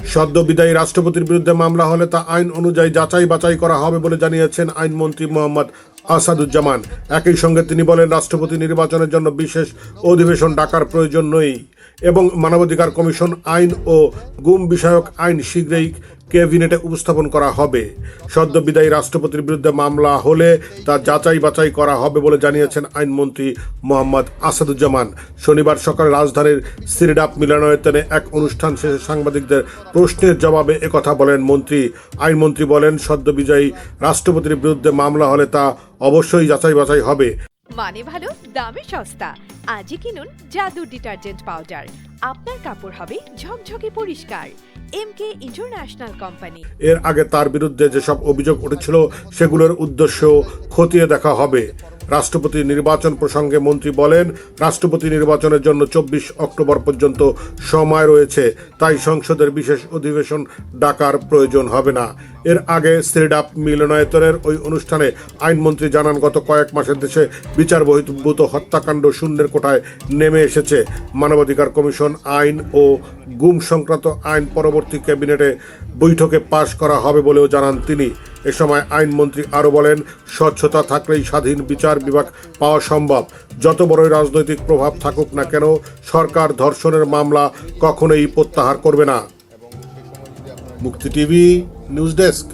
সদ্য বিদায়ী রাষ্ট্রপতির বিরুদ্ধে মামলা হলে তা আইন অনুযায়ী যাচাই বাছাই করা হবে বলে জানিয়েছেন আইনমন্ত্রী মোহাম্মদ আসাদুজ্জামান। একই সঙ্গে তিনি বলেন, রাষ্ট্রপতি নির্বাচনের জন্য বিশেষ অধিবেশন ডাকার প্রয়োজন নেই এবং মানবাধিকার কমিশন আইন ও গুম বিষয়ক আইন শীঘ্রই ক্যাবিনেটে উপস্থাপন করা হবে। সদ্য বিদায়ী রাষ্ট্রপতির বিরুদ্ধে মামলা হলে তা যাচাই বাছাই করা হবে বলে জানিয়েছেন আইনমন্ত্রী মোহাম্মদ আসাদুজ্জামান। শনিবার সকালে রাজধানীর সিরডাপ মিলনায়তনে এক অনুষ্ঠান শেষে সাংবাদিকদের প্রশ্নের জবাবে একথা বলেন মন্ত্রী। আইনমন্ত্রী বলেন, সদ্য বিজয়ী রাষ্ট্রপতির বিরুদ্ধে মামলা হলে তা অবশ্যই যাচাই বাছাই হবে। মানে ভালো, দামে সস্তা। আজই কিনুন জাদু ডিটারজেন্ট পাউডার। আপনার কাপড় হবে ঝকঝকে পরিষ্কার। এমকে ইন্টারন্যাশনাল কোম্পানি। এর আগে তার বিরুদ্ধে যেসব অভিযোগ উঠেছিল সেগুলোর উদ্দেশ্য খতিয়ে দেখা হবে। রাষ্ট্রপতি নির্বাচন প্রসঙ্গে মন্ত্রী বলেন, রাষ্ট্রপতি নির্বাচনের জন্য 24 অক্টোবর পর্যন্ত সময় রয়েছে, তাই সংসদের বিশেষ অধিবেশন ডাকার প্রয়োজন হবে না। এর আগে সিরডাপ মিলনায়তনের ওই অনুষ্ঠানে আইনমন্ত্রী জানান, গত কয়েক মাসের দেশে বিচার বহির্ভূত হত্যাকাণ্ড শূন্যের কোঠায় নেমে এসেছে। মানবাধিকার কমিশন আইন ও গুম সংক্রান্ত আইন পরবর্তী ক্যাবিনেটে বৈঠকে পাশ করা হবে বলেও জানান তিনি। এ সময় আইনমন্ত্রী আরও বলেন, স্বচ্ছতা থাকলেই স্বাধীন বিচার বিভাগ পাওয়া সম্ভব। যত বড়ই রাজনৈতিক প্রভাব থাকুক না কেন, সরকার ধর্ষণের মামলা কখনোই প্রত্যাহার করবে না। মুক্তি টিভি নিউজ ডেস্ক।